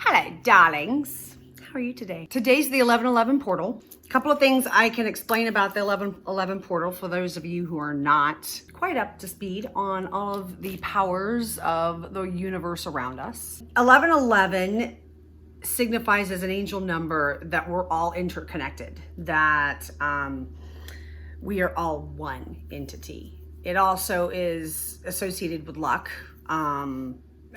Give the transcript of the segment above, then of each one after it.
Hello, darlings. How are you today? Today's the 1111 portal. A couple of things I can explain about the 1111 portal for those of you who are not quite up to speed on all of the powers of the universe around us. 1111 signifies as an angel number that we're all interconnected, that we are all one entity. It also is associated with luck.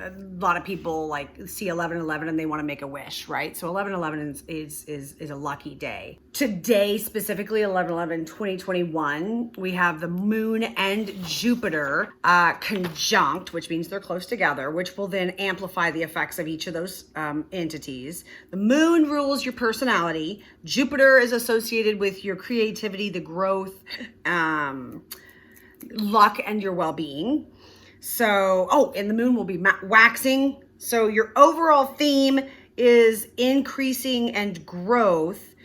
A lot of people like see 1111 and they want to make a wish, right? So 1111 is a lucky day. Today, specifically 11/11/2021, we have the moon and Jupiter conjunct, which means they're close together, which will then amplify the effects of each of those entities. The moon rules your personality. Jupiter is associated with your creativity, the growth, luck, and your well-being. So, and the moon will be waxing. So your overall theme is increasing and growth.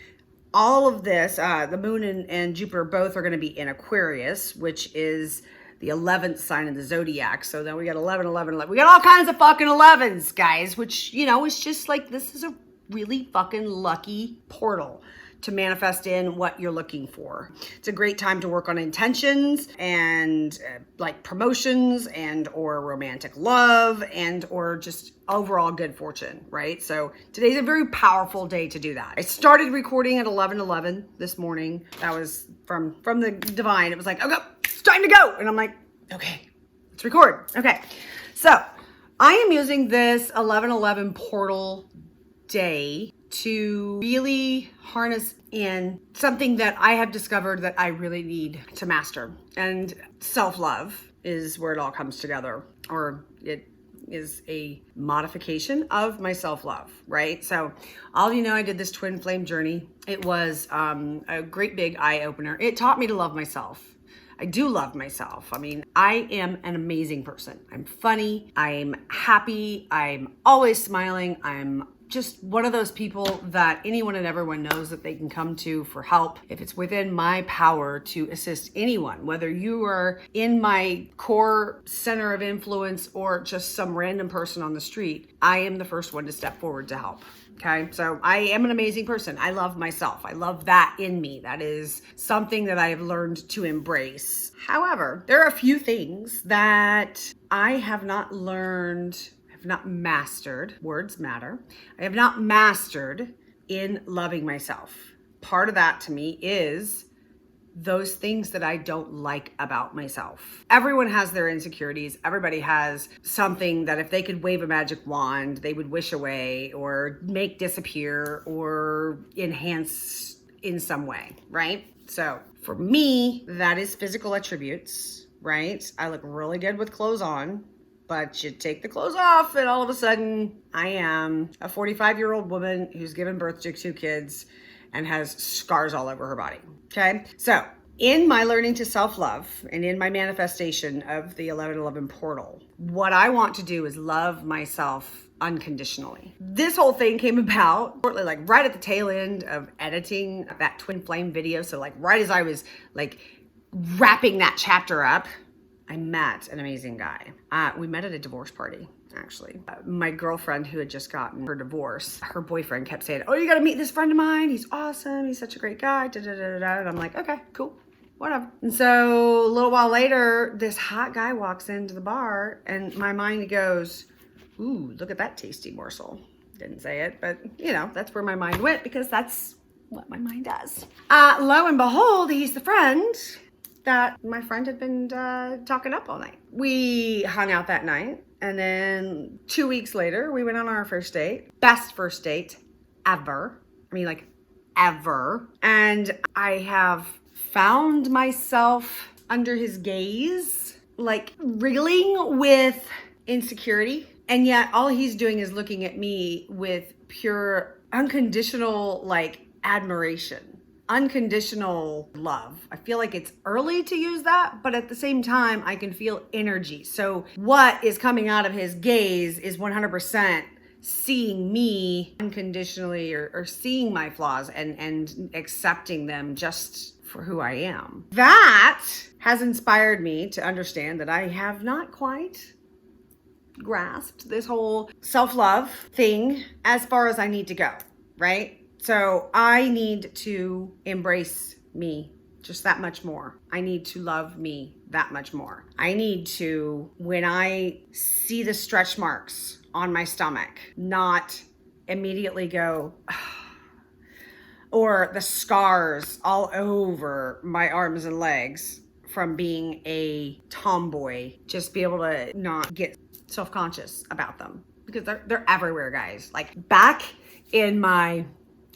All of this, the moon and Jupiter both are going to be in Aquarius, which is the 11th sign of the zodiac. So then we got 11, 11, 11. We got all kinds of fucking 11s, guys, which, you know, it's just like, this is a really fucking lucky portal to manifest in what you're looking for. It's a great time to work on intentions and like promotions and or romantic love and or just overall good fortune, right? So today's a very powerful day to do that. I started recording at 11:11 this morning. That was from the divine. It was like, okay, it's time to go. And I'm like, okay, let's record. Okay. So I am using this 11:11 portal day to really harness in something that I have discovered that I really need to master. And self-love is where it all comes together, or it is a modification of my self-love, right? So all of you know I did this twin flame journey. It was a great big eye-opener. It taught me to love myself. I do love myself. I mean, I am an amazing person. I'm funny. I'm happy. I'm always smiling. I'm just one of those people that anyone and everyone knows that they can come to for help if it's within my power to assist anyone, whether you are in my core center of influence or just some random person on the street. I am the first one to step forward to help. Okay, so I am an amazing person. I love myself. I love that in me. That is something that I have learned to embrace. However, there are a few things that I have not learned, not mastered, words matter. I have not mastered in loving myself. Part of that to me is those things that I don't like about myself. Everyone has their insecurities. Everybody has something that if they could wave a magic wand, they would wish away or make disappear or enhance in some way, right? So for me, that is physical attributes, right? I look really good with clothes on. But you take the clothes off and all of a sudden I am a 45-year-old woman who's given birth to 2 kids and has scars all over her body. Okay. So in my learning to self-love and in my manifestation of the 1111 portal, what I want to do is love myself unconditionally. This whole thing came about like right at the tail end of editing that twin flame video. So like right as I was like wrapping that chapter up, I met an amazing guy. We met at a divorce party, actually. My girlfriend who had just gotten her divorce, her boyfriend kept saying, oh, you got to meet this friend of mine. He's awesome. He's such a great guy. Da, da, da, da. And I'm like, okay, cool, whatever. And so a little while later, this hot guy walks into the bar and my mind goes, ooh, look at that tasty morsel. Didn't say it, but you know, that's where my mind went because that's what my mind does. Lo and behold, he's the friend that my friend had been talking up all night. We hung out that night, and then 2 weeks later, we went on our first date. Best first date ever. I mean, like, ever. And I have found myself under his gaze, like, wriggling with insecurity. And yet, all he's doing is looking at me with pure, unconditional, like, admiration. Unconditional love. I feel like it's early to use that, but at the same time, I can feel energy. So what is coming out of his gaze is 100% seeing me unconditionally or seeing my flaws and accepting them just for who I am. That has inspired me to understand that I have not quite grasped this whole self-love thing as far as I need to go, right? So I need to embrace me just that much more. I need to love me that much more. I need to, when I see the stretch marks on my stomach, not immediately go, or the scars all over my arms and legs from being a tomboy, just be able to not get self-conscious about them, because they're everywhere, guys. Like back in my,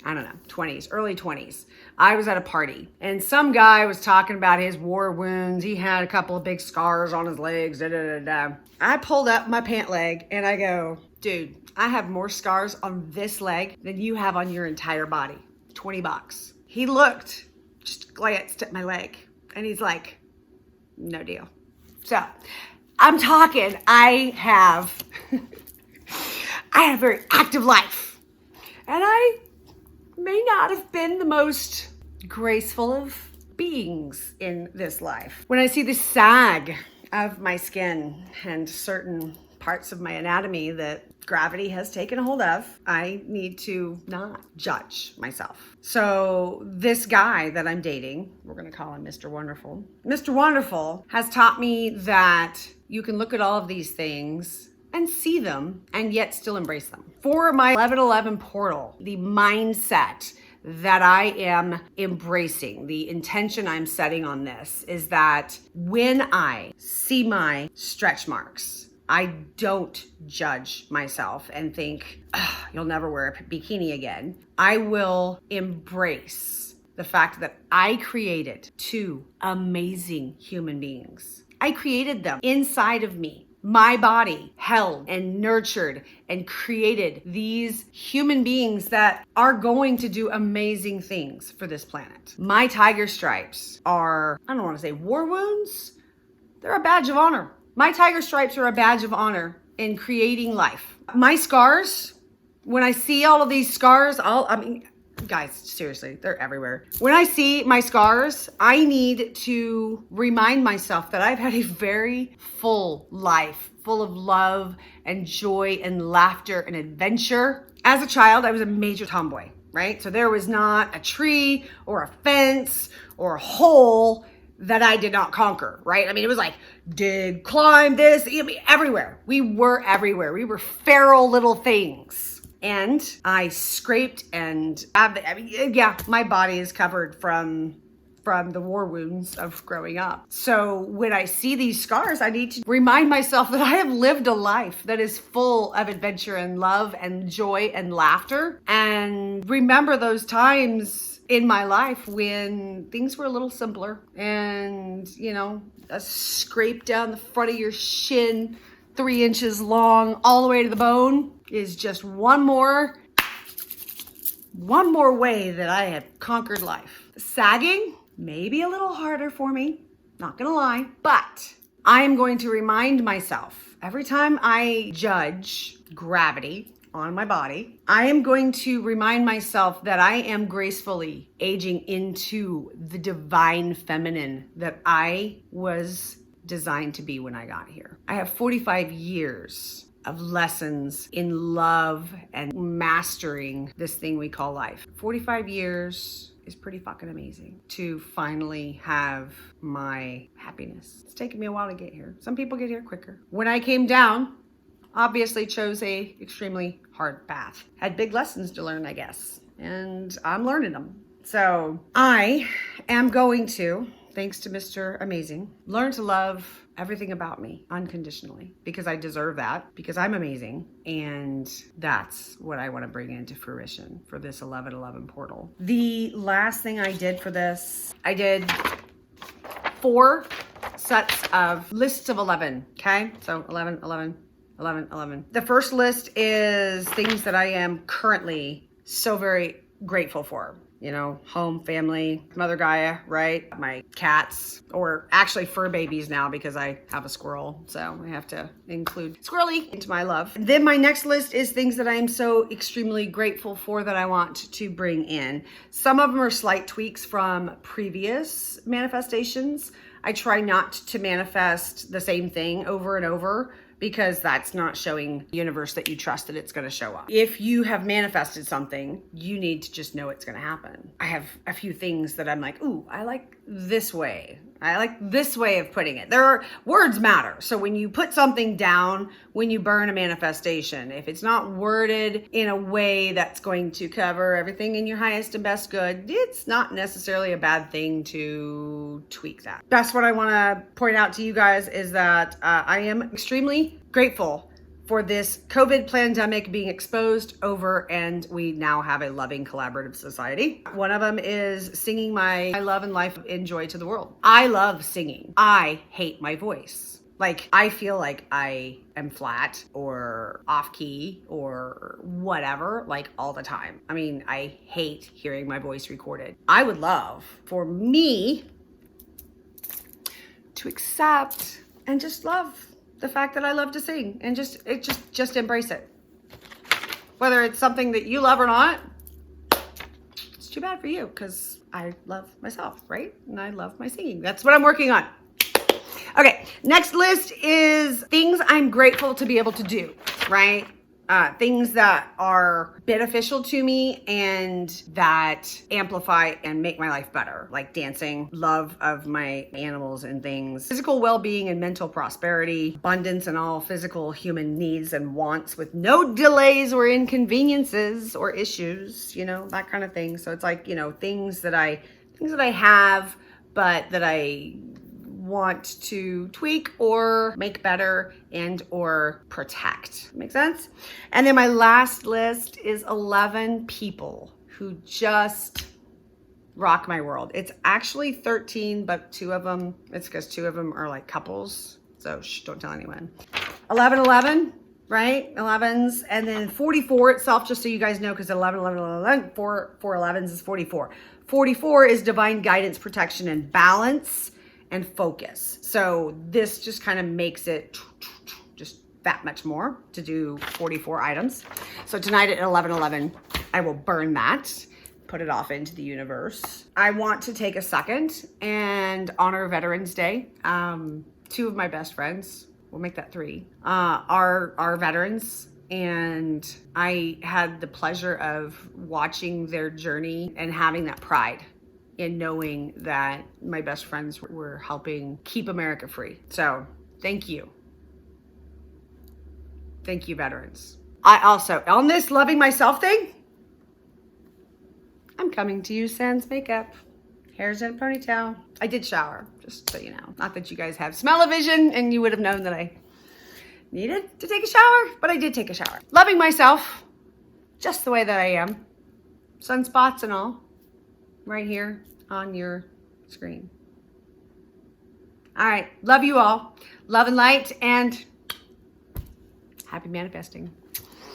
I don't know, 20s, early 20s, I was at a party and some guy was talking about his war wounds. He had a couple of big scars on his legs. I pulled up my pant leg and I go, dude, I have more scars on this leg than you have on your entire body. $20. He looked, just glanced at my leg and he's like, no deal. So I'm talking, I have a very active life, and I may not have been the most graceful of beings in this life. When I see the sag of my skin and certain parts of my anatomy that gravity has taken a hold of, I need to not judge myself. So this guy that I'm dating, we're going to call him Mr. Wonderful. Mr. Wonderful has taught me that you can look at all of these things and see them and yet still embrace them. For my 1111 portal, the mindset that I am embracing, the intention I'm setting on this is that when I see my stretch marks, I don't judge myself and think, you'll never wear a bikini again. I will embrace the fact that I created two amazing human beings. I created them inside of me. My body held and nurtured and created these human beings that are going to do amazing things for this planet. My tiger stripes are, I don't want to say war wounds. They're a badge of honor. My tiger stripes are a badge of honor in creating life. My scars, when I see all of these scars, guys, seriously, they're everywhere. When I see my scars, I need to remind myself that I've had a very full life, full of love and joy and laughter and adventure. As a child, I was a major tomboy, right? So there was not a tree or a fence or a hole that I did not conquer, right? I mean, it was like, dig, climb this, everywhere. We were everywhere. We were feral little things. And I scraped and, my body is covered from the war wounds of growing up. So when I see these scars, I need to remind myself that I have lived a life that is full of adventure and love and joy and laughter. And remember those times in my life when things were a little simpler and, a scrape down the front of your shin, 3 inches long, all the way to the bone is just one more way that I have conquered life. Sagging may be a little harder for me, not gonna lie, but I am going to remind myself every time I judge gravity on my body, I am going to remind myself that I am gracefully aging into the divine feminine that I was designed to be when I got here. I have 45 years of lessons in love and mastering this thing we call life. 45 years is pretty fucking amazing to finally have my happiness. It's taken me a while to get here. Some people get here quicker. When I came down, obviously chose a extremely hard path. Had big lessons to learn, I guess, and I'm learning them. So I am going to, thanks to Mr. Amazing, learn to love everything about me unconditionally, because I deserve that, because I'm amazing. And that's what I want to bring into fruition for this 1111 portal. The last thing I did for this, I did 4 sets of lists of 11. Okay. So 11, 11, 11, 11. The first list is things that I am currently so very grateful for. Home, family, Mother Gaia, right? My cats, or actually fur babies now because I have a squirrel. So I have to include Squirrely into my love. Then my next list is things that I am so extremely grateful for that I want to bring in. Some of them are slight tweaks from previous manifestations. I try not to manifest the same thing over and over, because that's not showing the universe that you trust that it's going to show up. If you have manifested something, you need to just know it's going to happen. I have a few things that I'm like, ooh, I like this way. I like this way of putting it. Words matter. So when you put something down, when you burn a manifestation, if it's not worded in a way that's going to cover everything in your highest and best good, it's not necessarily a bad thing to tweak that. That's what I want to point out to you guys is that I am extremely grateful for this COVID pandemic being exposed over, and we now have a loving, collaborative society. One of them is singing my love and life and joy to the world. I love singing. I hate my voice. Like, I feel like I am flat or off key or whatever, like all the time. I mean, I hate hearing my voice recorded. I would love for me to accept and just love the fact that I love to sing and just embrace it. Whether it's something that you love or not, it's too bad for you because I love myself, right? And I love my singing. That's what I'm working on. Okay, next list is things I'm grateful to be able to do, right? Things that are beneficial to me and that amplify and make my life better, like dancing, love of my animals and things, physical well-being and mental prosperity, abundance in all physical human needs and wants with no delays or inconveniences or issues, that kind of thing. So it's like, things that I have, but that I want to tweak or make better and or protect. Make sense? And then my last list is 11 people who just rock my world. It's actually 13, but it's because two of them are like couples. So don't tell anyone. 11, right? 11s. And then 44 itself, just so you guys know, because 11, 4 11s is 44. 44 is divine guidance, protection, and balance and focus. So this just kind of makes it just that much more to do 44 items. So tonight at 11:11, I will burn that, put it off into the universe. I want to take a second and honor Veterans Day. Two of my best friends, we'll make that 3, are veterans. And I had the pleasure of watching their journey and having that pride in knowing that my best friends were helping keep America free. So thank you. Thank you, veterans. I also, on this loving myself thing, I'm coming to you sans makeup. Hair's in a ponytail. I did shower, just so you know. Not that you guys have smell-o-vision and you would have known that I needed to take a shower, but I did take a shower. Loving myself just the way that I am. Sunspots and all. Right here on your screen. All right. Love you all. Love and light and happy manifesting.